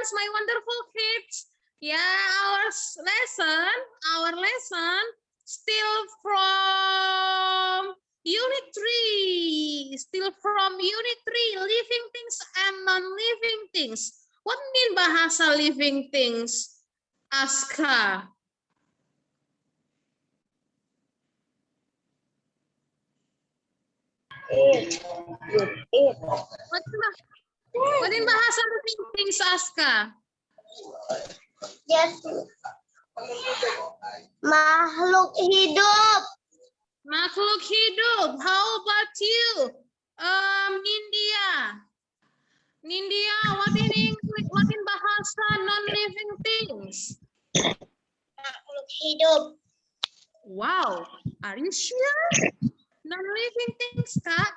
class, my wonderful kids. Yeah, our lesson still from Unit 3. Still from Unit 3, living things and non-living things. What mean bahasa living things, Aska? What in bahasa living things, Aska? Yes. Makhluk hidup. Makhluk hidup. How about you, Nindya? Nindya, what in English? What in bahasa non-living things? Makhluk hidup. Wow, are you sure? Non-living things, Kak?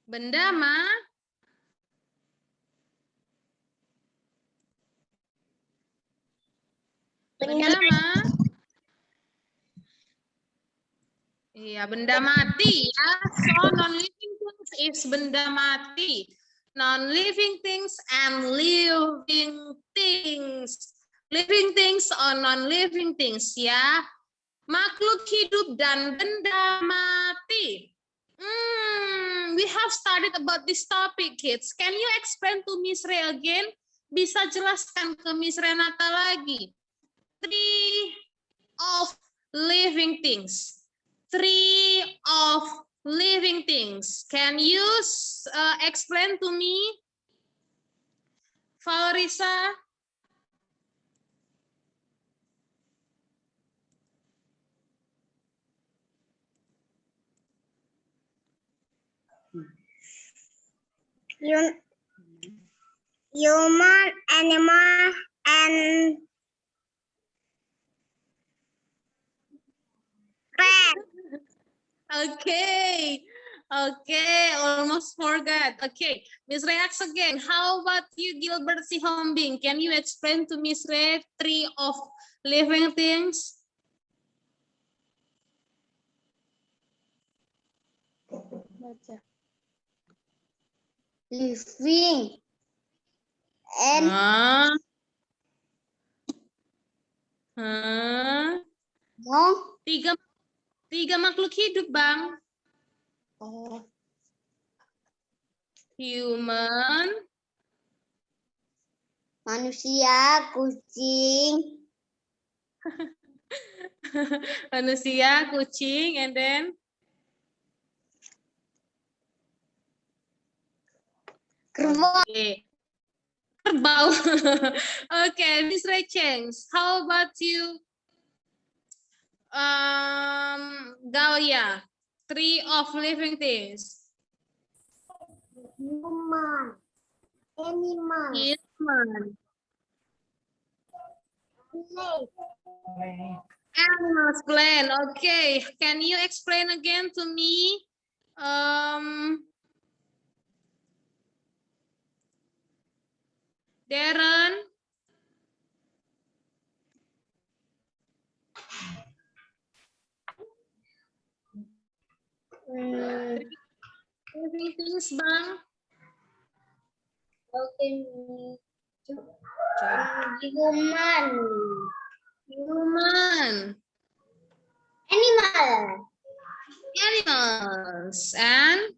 Benda, Ma? Benda, Ma? Iya, benda mati ya. So, non-living things is benda mati. Non-living things and living things. Living things or non-living things ya. Makhluk hidup dan benda mati. We have studied about this topic, kids. Can you explain to Miss Ray again? Bisa jelaskan ke Miss Renata lagi. 3 of living things. 3 of living things. Can you explain to me, Valorisa? Human, animal, and pet. Okay, almost forgot. Okay, Miss Ray asks again. How about you, Gilbert Sihombing? Can you explain to Miss Ray 3 of living things? Living. And no. Tiga makhluk hidup, Bang. Oh. Human. Manusia, kucing. Manusia, kucing, and then Kerbau. okay. Kerbau. Okay, Miss Rachel, how about you? Galia, 3 of living things. Human. Animal. Human. Play. Animals, plant. Okay, can you explain again to me? Darren. Living things, Bang. Okay. Human. Human. Animal. Animals. And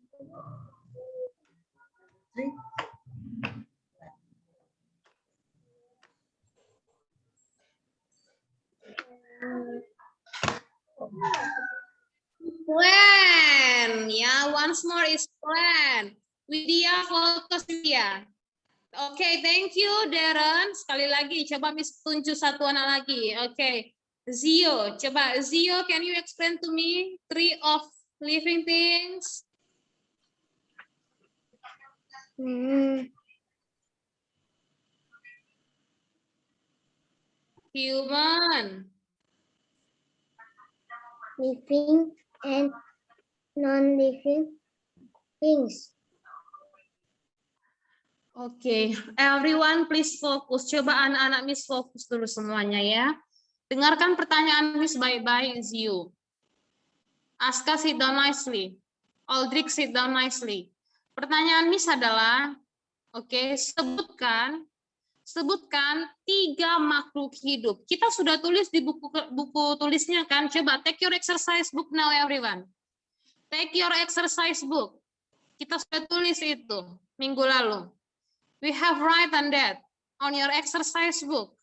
plant. Yeah, once more is plant. Widya, fokus Widya. Oke, thank you, Darren. Sekali lagi, coba Miss tunjuk satu anak lagi. Oke, Zio. Coba, Zio, can you explain to me 3 of living things? Human. Living and non-living things. Oke, everyone please fokus. Coba anak-anak Miss fokus dulu semuanya ya. Dengarkan pertanyaan Miss baik-baik, Zio. Aska, sit down nicely. Aldrich, sit down nicely. Pertanyaan Miss adalah, Oke, sebutkan 3 makhluk hidup. Kita sudah tulis di buku tulisnya kan? Coba take your exercise book now everyone. Take your exercise book. Kita sudah tulis itu minggu lalu. We have written that on your exercise book.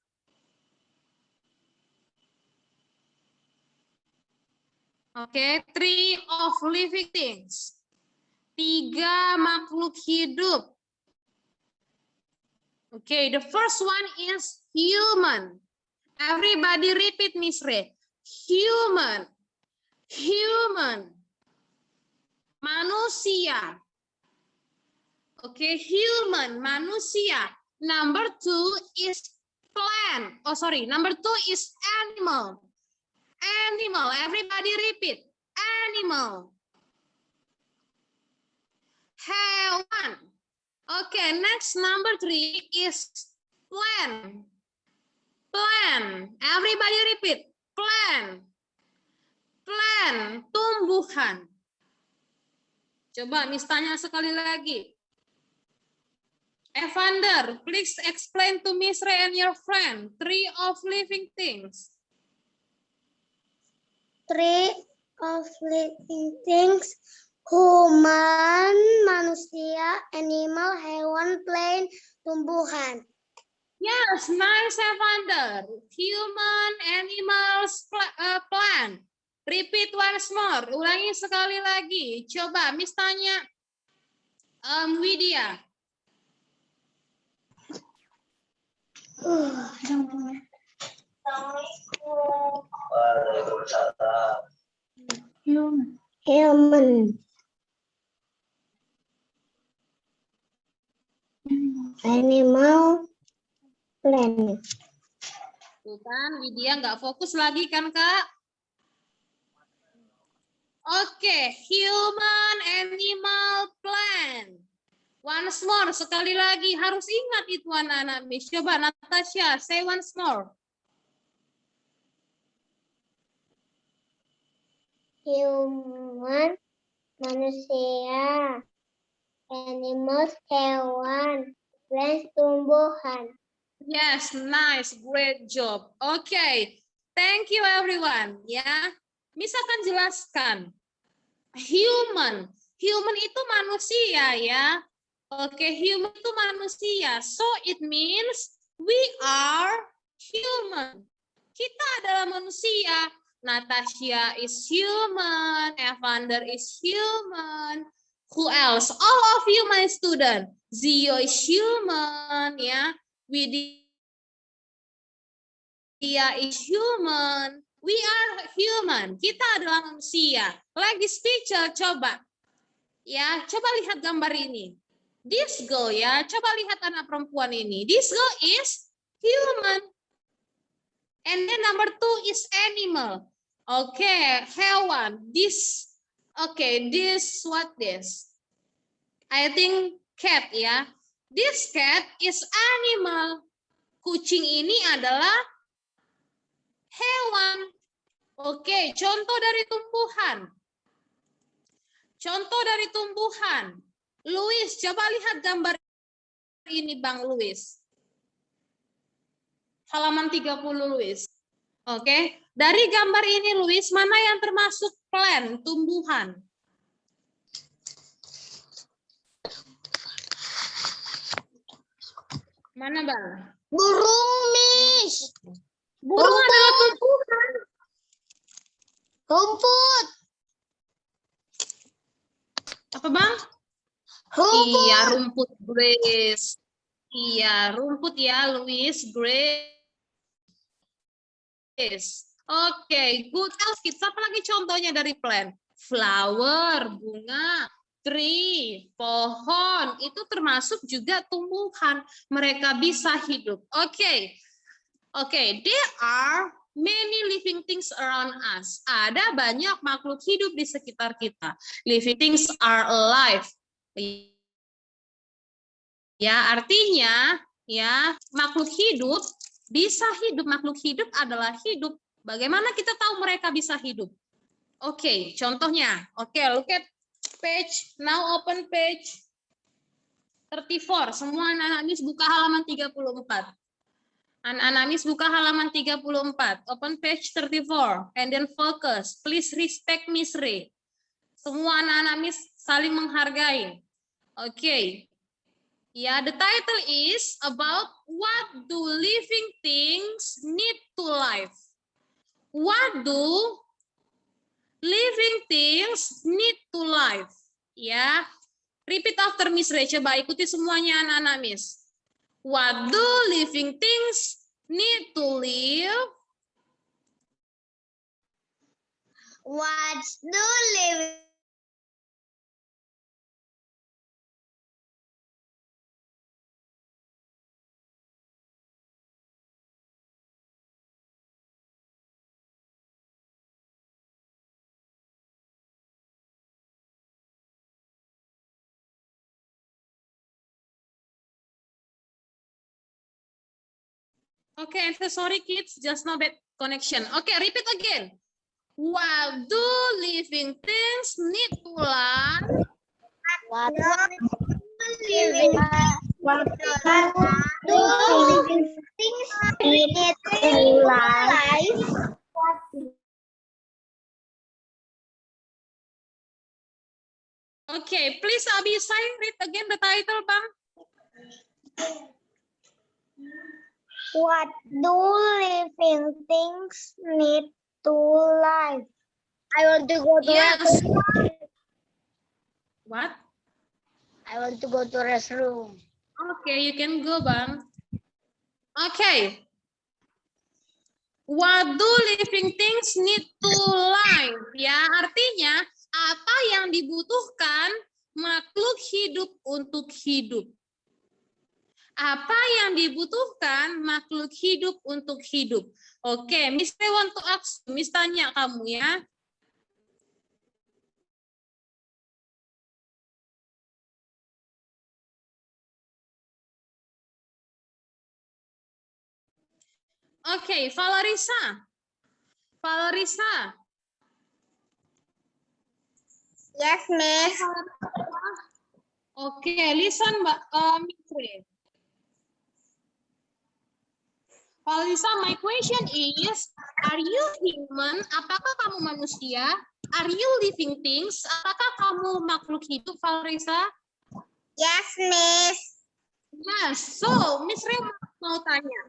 Oke, 3 of living things. 3 makhluk hidup. Okay, the first one is human. Everybody repeat, Miss Ray. Human. Human. Manusia. Okay, human, manusia. Number 2 is plant. Oh, sorry. Number 2 is animal. Animal. Everybody repeat. Animal. Hewan. Okay, next number 3 is plant. Plant. Everybody repeat. Plant. Plant. Tumbuhan. Coba Miss tanya sekali lagi. Evander, please explain to Miss Ray and your friend 3 of living things. 3 of living things. Human, manusia, animal, hewan, plant, tumbuhan. Yes, nice, Evander. Human, animals, plant. Repeat once more. Ulangi sekali lagi. Coba, Miss tanya Widya. Human. Animal, plant. Tuh kan, Widya nggak fokus lagi kan, Kak? Oke, human, animal, plant. Once more, sekali lagi. Harus ingat itu anak-anak, Miss. Coba, Natasha, say once more. Human, manusia, animals, hewan, plant, tumbuhan. Yes, nice, great job. Okay, thank you everyone. Ya, Miss akan jelaskan. Human, human itu manusia ya. Oke, human itu manusia. So it means we are human. Kita adalah manusia. Natasha is human, Evander is human. Who else? All of you my student. Zio is human ya. Widya is human. We are human. Kita adalah manusia. Lagi speaker, coba. Ya, coba lihat gambar ini. This girl ya, coba lihat anak perempuan ini. This girl is human. And then number 2 is animal. Okay, hewan. This, okay, this, what this? I think cat ya. This cat is animal. Kucing ini adalah hewan. Oke, contoh dari tumbuhan. Contoh dari tumbuhan. Luis, coba lihat gambar ini Bang Luis. Halaman 30 Luis. Oke, dari gambar ini Luis, mana yang termasuk plant, tumbuhan? Mana Bang? Burung, Miss. Burung adalah tumbuhan. Rumput. Apa Bang? Rumput. Iya, rumput Grace. Iya, rumput ya, Luis, Grace. Oke, good else kids. Apa lagi contohnya dari plant? Flower, bunga, tree, pohon. Itu termasuk juga tumbuhan. Mereka bisa hidup. Oke. Oke, there are many living things around us. Ada banyak makhluk hidup di sekitar kita. Living things are alive. Ya, artinya ya, makhluk hidup bisa hidup. Makhluk hidup adalah hidup. Bagaimana kita tahu mereka bisa hidup? Oke, contohnya. Oke, look at page. Now open page 34. Semua anak-anak Miss buka halaman 34. Anak-anak Miss buka halaman 34. Open page 34 and then focus. Please respect Miss Ray. Semua anak-anak Miss saling menghargai. Okay. Yeah, the title is about what do living things need to life. What do living things need to life? Ya, repeat after Miss Ray. Coba ikuti semuanya anak-anak Miss. What do living things need to live? What do living Okay, I'm so sorry kids, just no bad connection. Okay, repeat again. What do living things need to live? What do living things need to life? Okay, please Abisai read again the title, Bang. What do living things need to life? I want to go to Yes. restroom. What? I want to go to restroom. Okay, you can go, Bang. Okay. What do living things need to live? Ya, artinya apa yang dibutuhkan makhluk hidup untuk hidup? Apa yang dibutuhkan makhluk hidup untuk hidup? Oke, Miss I want to ask, Miss tanya kamu ya. Oke, Valerisa. Valerisa. Yes, Miss. Oke, listen, Mbak Miss Ray. Valerisa, my question is, are you human? Apakah kamu manusia? Are you living things? Apakah kamu makhluk hidup, Valerisa? Yes, Miss. Yes, so Miss Ray mau tanya,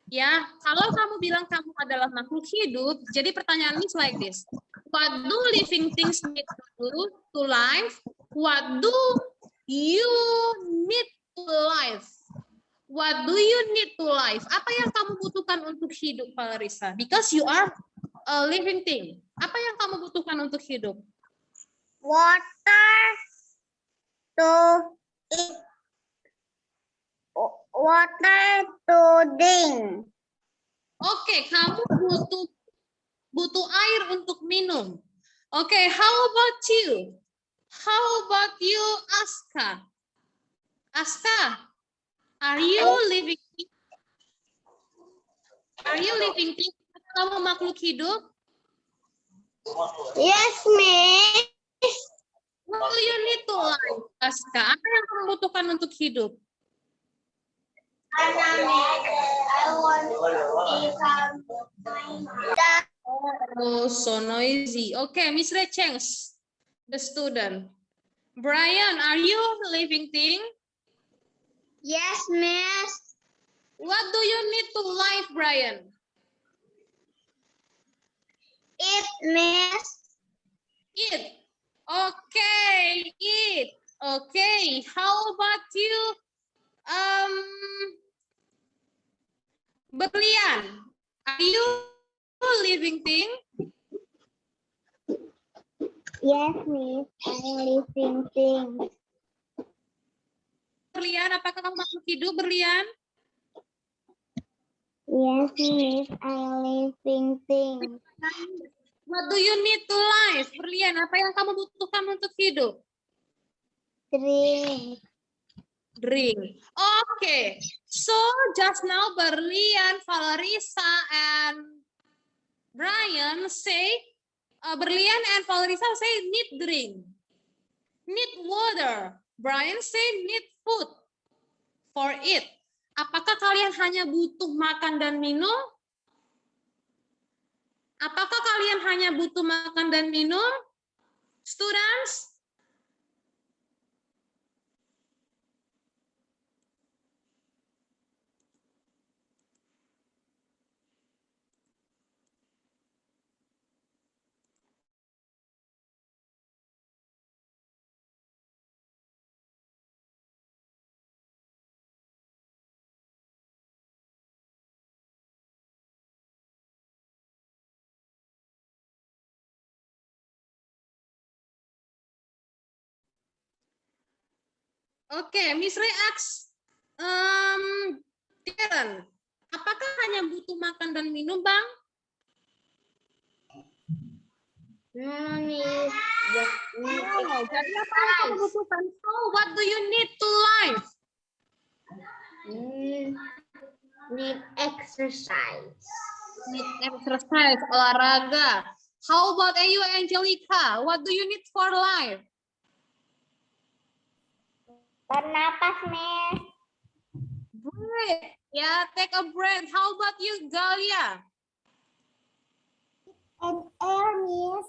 ya, kalau kamu bilang kamu adalah makhluk hidup, jadi pertanyaan Miss like this. What do living things need to do to life? What do you need to life? What do you need to life? Apa yang kamu butuhkan untuk hidup, Valerisa? Because you are a living thing. Apa yang kamu butuhkan untuk hidup? Water to eat. Water to drink. Oke, kamu butuh air untuk minum. Oke, how about you? How about you, Aska? Aska, are you living? Are you living? Kamu makhluk hidup? Yes, Miss. What do you need to live, Aska? Apa yang kamu butuhkan untuk hidup? Oh, so noisy. Okay, Miss Ray Chengs, the student. Brian, are you living thing? Yes, Miss. What do you need to live, Brian? Eat, Miss. Eat. Okay, eat. Okay, how about you? Berlian, are you a living thing? Yes, Miss. I'm living thing. Berlian, apakah kamu makhluk hidup, Berlian? Yes, Miss. I'm living thing. What do you need to live, Berlian? Apa yang kamu butuhkan untuk hidup? Drink. Drink. Okay, so just now Berlian, Valerisa, and Brian say, Berlian and Valerisa say need drink, need water. Brian say need food. for it. Apakah kalian hanya butuh makan dan minum? Apakah kalian hanya butuh makan dan minum? Students? Oke, Miss Ray asks, Darren, apakah hanya butuh makan dan minum, Bang? Jadi apa yang kamu butuhkan? So, what do you need to live? Need exercise. Need exercise, olahraga. How about you, Angelica? What do you need for life? Bernapas, Miss. Breathe. Yeah, take a breath. How about you, Galia? And air, Miss.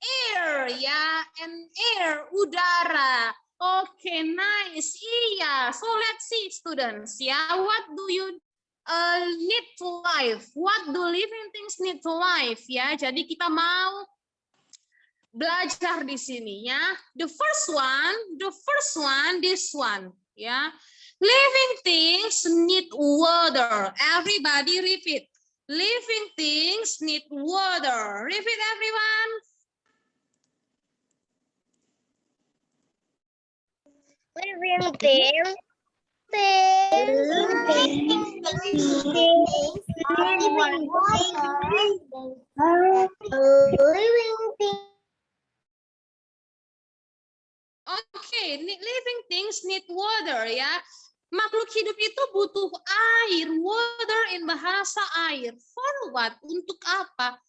Air, yeah, and air, udara. Okay, nice. Iya. So let's see, students. Yeah, what do you need to live? What do living things need to live? Ya, jadi kita mau belajar di sini ya. The first one, this one. Ya, living things need water. Everybody repeat. Living things need water. Repeat, everyone. Living things. Oke, living things need water ya. Makhluk hidup itu butuh air, water in bahasa air. For what? Untuk apa?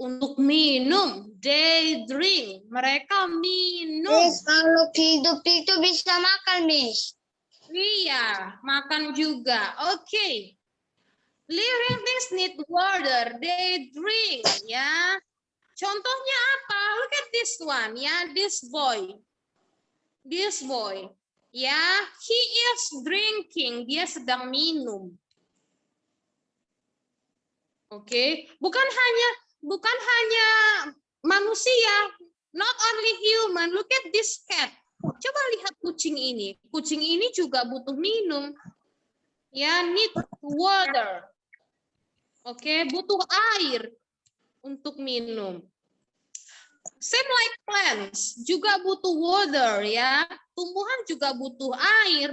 Untuk minum. They drink. Mereka minum. Miss, makhluk hidup itu bisa makan, Miss. Iya, makan juga. Oke. Living things need water. They drink ya. Contohnya apa? Look at this one ya, this boy. This boy. Ya, he is drinking. Dia sedang minum. Oke, bukan hanya manusia, not only human. Look at this cat. Coba lihat kucing ini. Kucing ini juga butuh minum. Ya, need water. Oke, butuh air untuk minum. Same like plants, juga butuh water ya. Tumbuhan juga butuh air.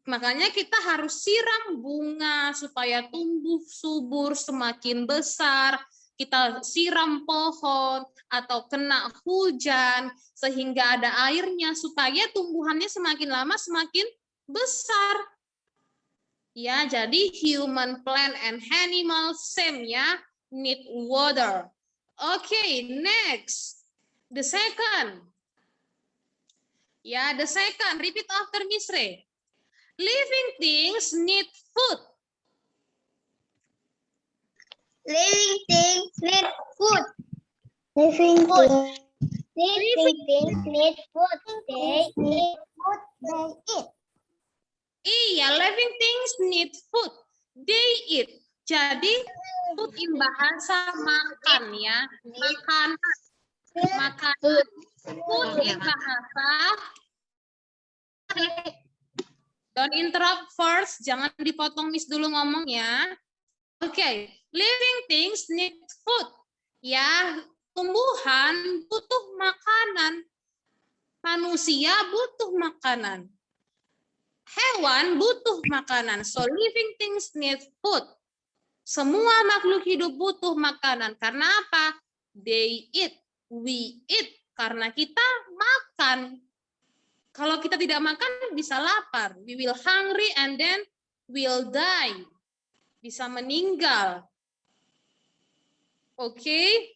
Makanya kita harus siram bunga supaya tumbuh subur semakin besar. Kita siram pohon atau kena hujan sehingga ada airnya supaya tumbuhannya semakin lama semakin besar. Ya, jadi human, plant, and animal same ya, need water. Okay, next. The second. Ya, the second. Repeat after Miss Ray. Living things need food. Living things need food. Living things need food. They need food. They eat. Iya, living things need food. They eat. Jadi, food in bahasa makan ya. Makanan. Makanan. Food in bahasa. Don't interrupt first. Jangan dipotong Miss dulu ngomong ya. Oke, living things need food. Ya, tumbuhan butuh makanan. Manusia butuh makanan. Hewan butuh makanan. So living things need food. Semua makhluk hidup butuh makanan. Karena apa? They eat. We eat. Karena kita makan. Kalau kita tidak makan bisa lapar. We will hungry and then will die. Bisa meninggal. Oke.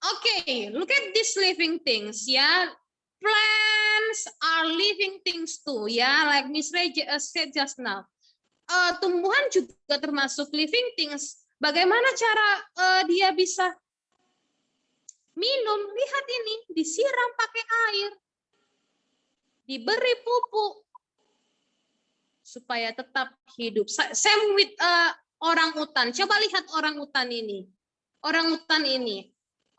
Oke, look at these living things ya. Plant, plants are living things too, ya, like Miss Ray said just now. Tumbuhan juga termasuk living things. Bagaimana cara dia bisa minum? Lihat ini, disiram pakai air, diberi pupuk supaya tetap hidup. Same with orang utan. Coba lihat orang utan ini. Orang utan ini.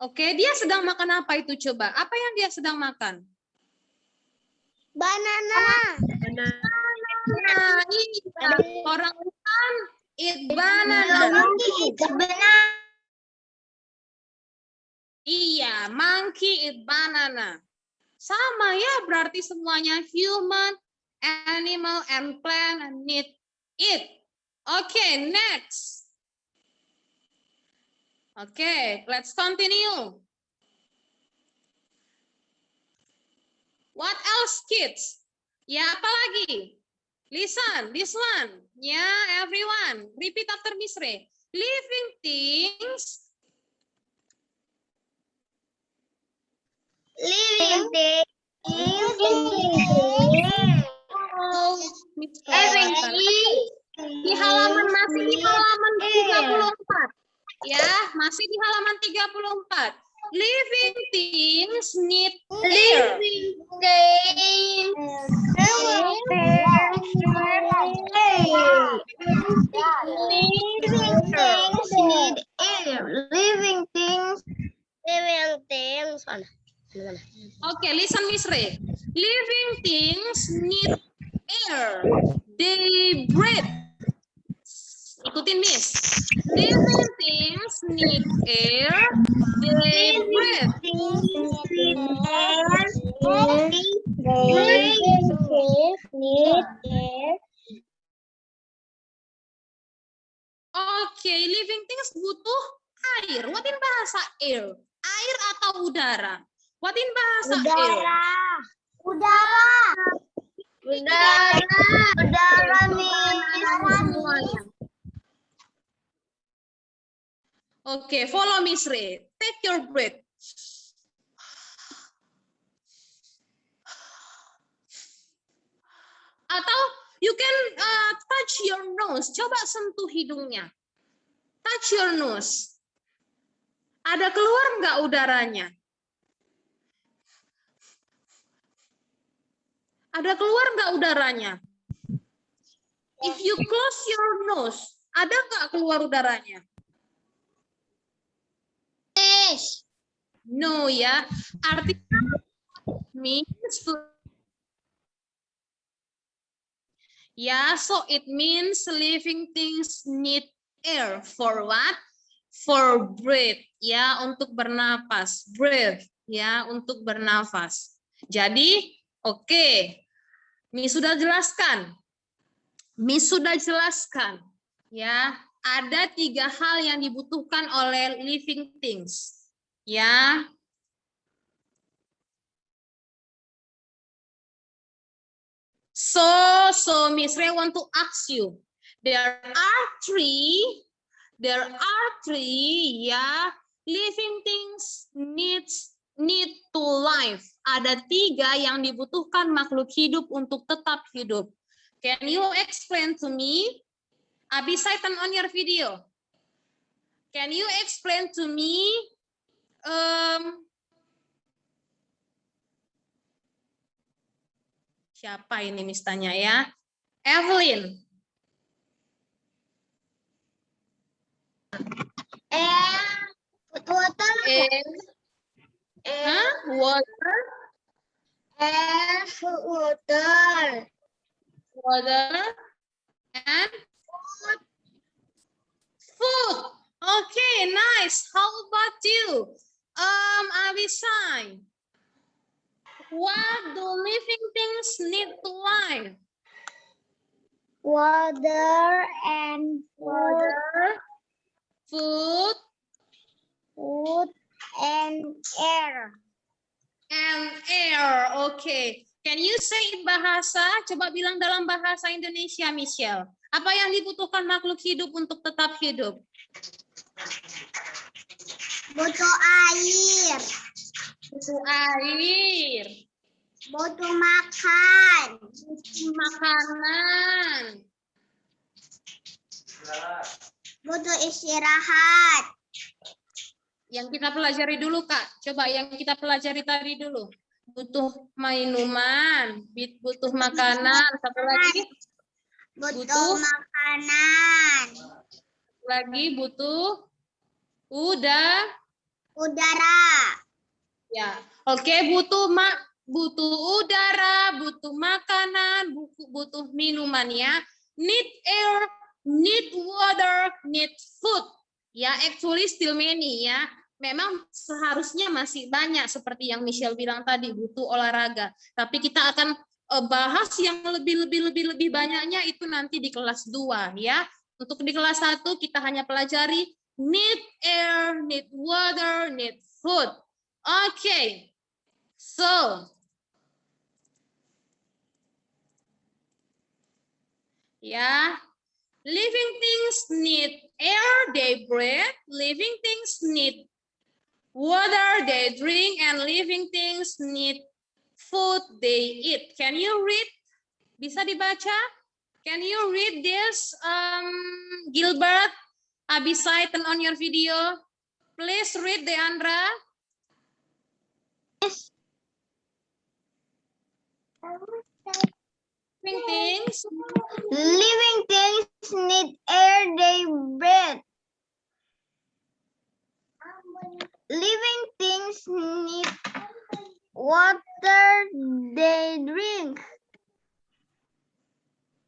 Oke, dia sedang makan apa itu coba? Apa yang dia sedang makan? Banana. Nah, iya. Orang utan eat banana. Iya, monkey eat banana. Sama ya, berarti semuanya human, animal, and plant need eat. Okay, next. Okay, let's continue. What else, kids? Ya, apa lagi? Listen, this one. Yeah, everyone. Repeat after Miss Ray. Living things. Living things. Oh, di halaman masih di halaman 34. Ya, masih di halaman 34. Living things need air. Okay, listen, Miss Ray. Living things need air. They breathe. Ikutin Miss. Living things need air. They breathe. Oke, living things butuh air. What in bahasa air? Air atau udara? What in bahasa air? Udara. Oke, follow Miss Ray. Take your breath. Atau you can touch your nose. Coba sentuh hidungnya. Touch your nose. Ada keluar nggak udaranya? Ada keluar nggak udaranya? If you close your nose, ada nggak keluar udaranya? No ya. Artinya means to. Ya, so it means living things need air for what? For breathe, ya, untuk bernapas. Breathe, ya, untuk bernafas. Jadi, oke. Miss sudah jelaskan. Ya, ada 3 hal yang dibutuhkan oleh living things. Ya. So Miss Ray want to ask you. There are three, ya, living things need to live. Ada 3 yang dibutuhkan makhluk hidup untuk tetap hidup. Can you explain to me? Abisai, turn on your video. Can you explain to me? Siapa ini Miss tanya ya? Evelyn. Water. Water. Water. And food. Okay, nice. How about you? Abisai. What do living things need to live? Water and Food. And air. And air. Okay. Can you say bahasa? Coba bilang dalam bahasa Indonesia, Michelle. Apa yang dibutuhkan makhluk hidup untuk tetap hidup? Butuh air. Butuh air. Butuh makan. Makanan. Butuh istirahat. Yang kita pelajari dulu, Kak. Coba yang kita pelajari tadi dulu. Butuh minuman, butuh makanan. Satu lagi. Butuh makanan. Lagi butuh udara. Ya. Oke, butuh udara, butuh makanan, butuh minuman ya. Need air, need water, need food. Ya, actually still many ya. Memang seharusnya masih banyak seperti yang Michelle bilang tadi, butuh olahraga. Tapi kita akan bahas yang lebih banyaknya itu nanti di kelas 2 ya. Untuk di kelas 1 kita hanya pelajari need air, need water, need food. Okay. So, yeah, living things need air, they breathe. Living things need water, they drink. And living things need food, they eat. Can you read? Bisa dibaca? Can you read this, Gilbert? Abisai, turn on your video. Please read, Deandra. Living things need air, they breathe. Living things need water, they drink.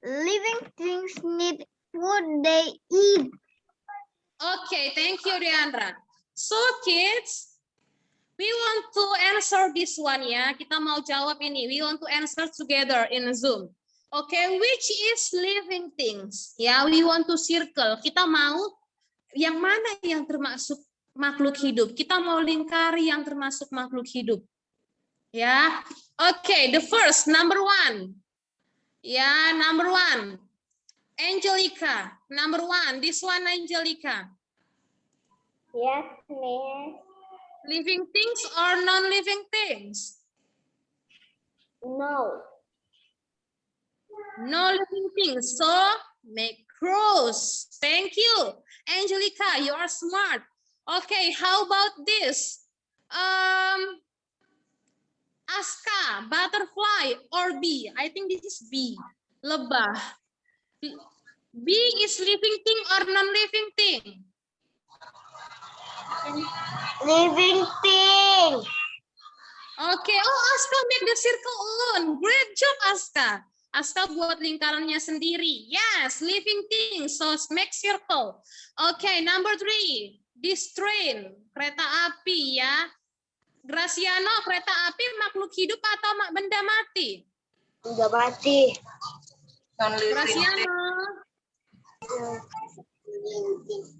Living things need food, they eat. Okay, thank you, Deandra. So, kids, we want to answer this one ya. Kita mau jawab ini. We want to answer together in Zoom. Okay, which is living things? Ya, we want to circle. Kita mau yang mana yang termasuk makhluk hidup? Kita mau lingkari yang termasuk makhluk hidup. Ya, okay, the first, number 1. Ya, number 1. Angelica, number 1. This one, Angelica. Yes, miss. Living things or non-living things? No. No living things. So make cross. Thank you. Angelica, you are smart. Okay, how about this? Aska, butterfly or bee? I think this is bee. Lebah. Bee is living thing or non-living thing? Living thing. Okay, oh Aska make the circle alone. Great job Aska. Aska buat lingkarannya sendiri. Yes, living thing. So make circle. Okay, number 3. This train, kereta api ya. Graciano, kereta api makhluk hidup atau benda mati? Benda mati. Graciano.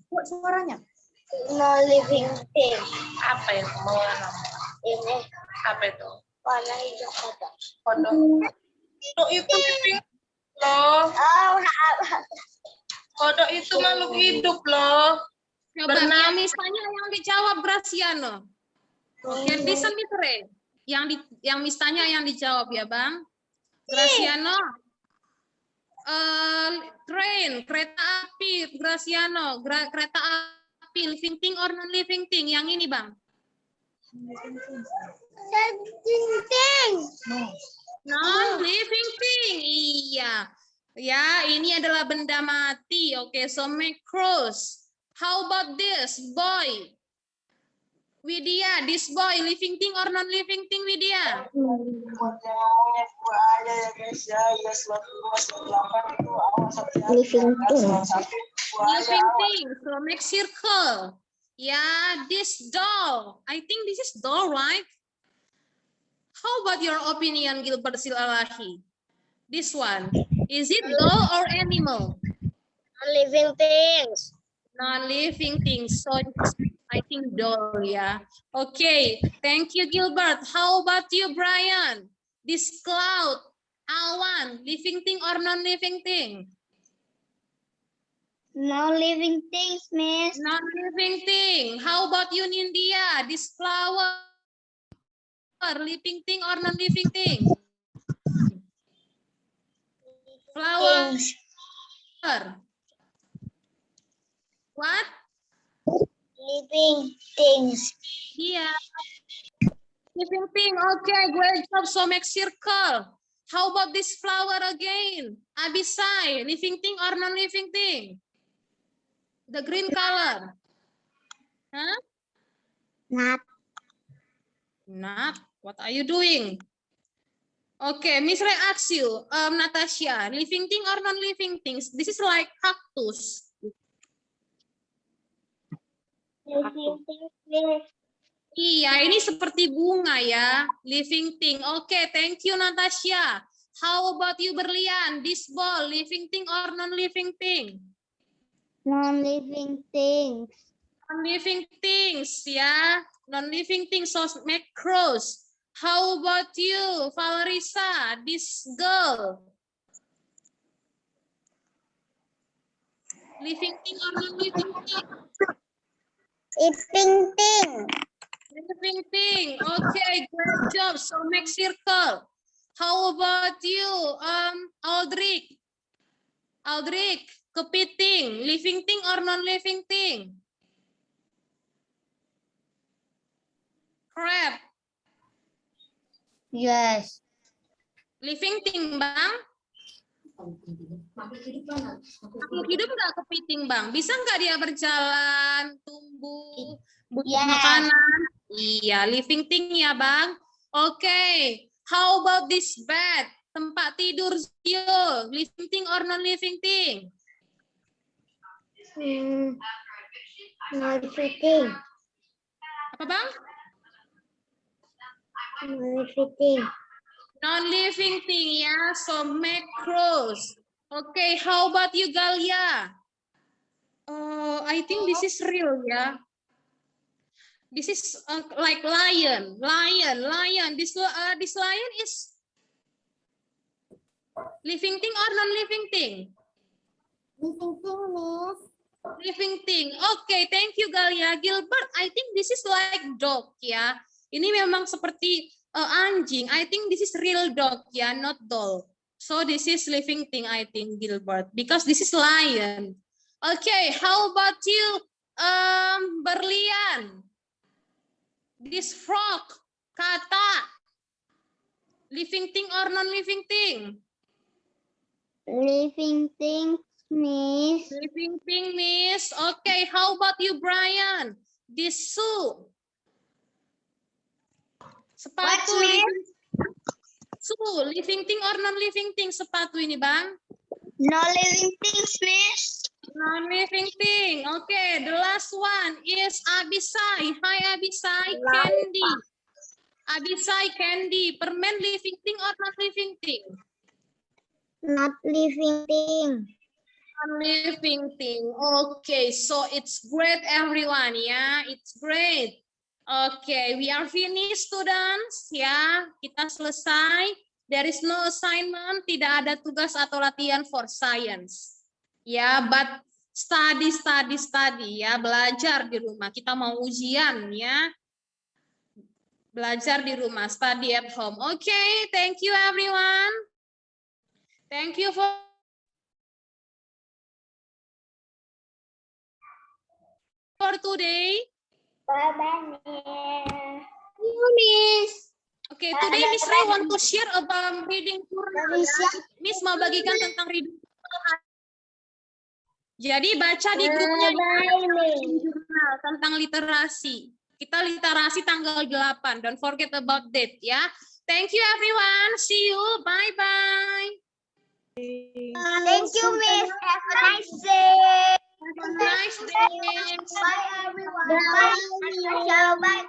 Kok suaranya? No living thing. Apa yang mau nanam? Ini Apa itu? warna hijau kotak. Kodok. Kodok itu living loh. Oh, Kodok itu makhluk hidup loh. Coba yang misalnya yang dijawab Graciano. Yang bisa mitre. Yang misalnya yang dijawab ya Bang. Graciano. Train, kereta api, Graciano, kereta api, living thing or non-living thing? Yang ini Bang. living thing. Non-living thing, iya. Ya, ini adalah benda mati. Oke, so make cross. How about this boy? Widya, this boy, living thing or non-living thing, Widya? Living thing. Living thing, so make circle. Yeah, this doll. I think this is doll, right? How about your opinion, Gilbert Silalahi? This one, is it doll or animal? Living things. Non-living things, so I think doll, yeah. Okay, thank you, Gilbert. How about you, Brian? This cloud, awan, living thing or non-living thing? No living things, miss. Non-living thing. How about you, Nindya? This flower, living thing or non-living thing? Flower. Things. What? Living things. Yeah. Living thing. Okay, great job. So make circle. How about this flower again? Abisai, living thing or non-living thing? The green color. Huh? Not. Not. What are you doing? Okay, Miss Ray asks you, Natasha, living thing or non-living things? This is like cactus. Living things. Iya, ini seperti bunga ya, living thing. Oke, thank you Natasha. How about you Berlian? This ball, living thing or non-living thing? Non-living things. Non-living things ya, non-living things. So make cross. How about you, Valerisa? This girl, living thing or non-living thing? Living thing. Living thing. Okay, great job. So make circle. How about you, Aldrich? Aldrich, kepiting, living thing or non-living thing? Crab, Yes. living thing, Bang? Makhluk hidup nggak kepiting, Bang? Bisa nggak dia berjalan, tumbuh, butuh Yes. makanan? Iya, living thing ya, Bang. Oke, how about this bed? Tempat tidur Zio, living thing or non-living thing? Non-living thing. Apa, Bang? Non-living thing. Non-living thing ya, so make cross. Okay, how about you, Galia? I think this is real ya. This is like lion. This lion is living thing or non-living thing? Living thing, Miss. Living thing. Okay, thank you, Galia. Gilbert, I think this is like dog ya. Ini memang seperti anjing. I think this is real dog ya, not doll. So this is living thing, I think, Gilbert, because this is lion. Okay, how about you, Berlian? This frog, kata, living thing or non-living thing? Living things, Miss. Living thing, Miss. Okay, how about you, Brian? This shoe. Sepatu. Shoe, living thing or non-living thing? Sepatu ini, Bang? No living things, Miss. Non-living thing. Okay, the last one is Abisai. Hi, Abisai. Candy. Abisai, Candy. Permen, living thing or non-living thing? Not living thing. Non-living thing. Okay, so it's great, everyone. Yeah, it's great. Okay, we are finished, students. Ya, kita selesai. There is no assignment. Tidak ada tugas atau latihan for science. Ya, but study. Ya, belajar di rumah. Kita mau ujian, ya. Belajar di rumah. Study at home. Okay, thank you, everyone. Thank you for today. Bye-bye, Miss. Okay, today Miss Ray want to share about reading journal. Miss mau bagikan tentang reading journal. Jadi baca di grupnya jurnal tentang literasi. Kita literasi tanggal 8. Don't forget about that ya. Thank you everyone. See you. Bye-bye. Thank you, Miss. Have a nice day. Have a nice day. Bye, everyone. Bye. Bye.